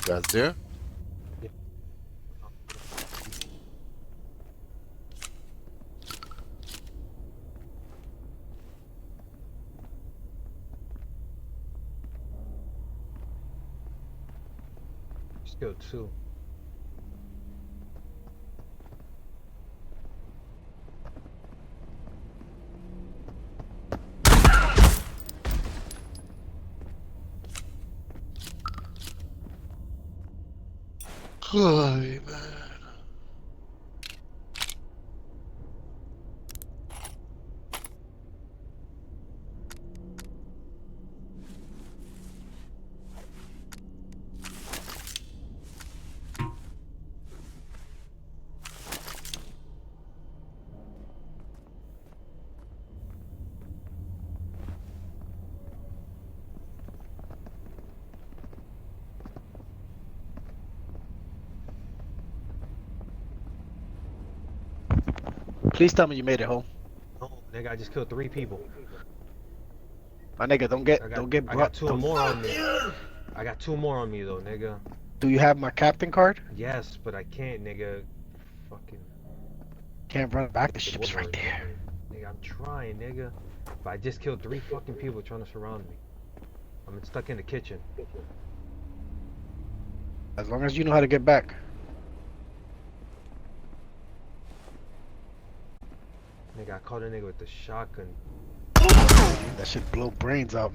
guys there? Yeah. Still two. Ay, man. Please tell me you made it home. No, nigga, I just killed 3 people. My nigga, don't get I got brought. 2 more on me. I got 2 more on me though, nigga. Do you have my captain card? Yes, but I can't, nigga. Fucking Can't run back. The the ship's right woodwork. there. Nigga, I'm trying, nigga. But I just killed 3 fucking people trying to surround me. I'm stuck in the kitchen. As long as you know how to get back. Nigga, I caught a nigga with the shotgun. That should blow brains out.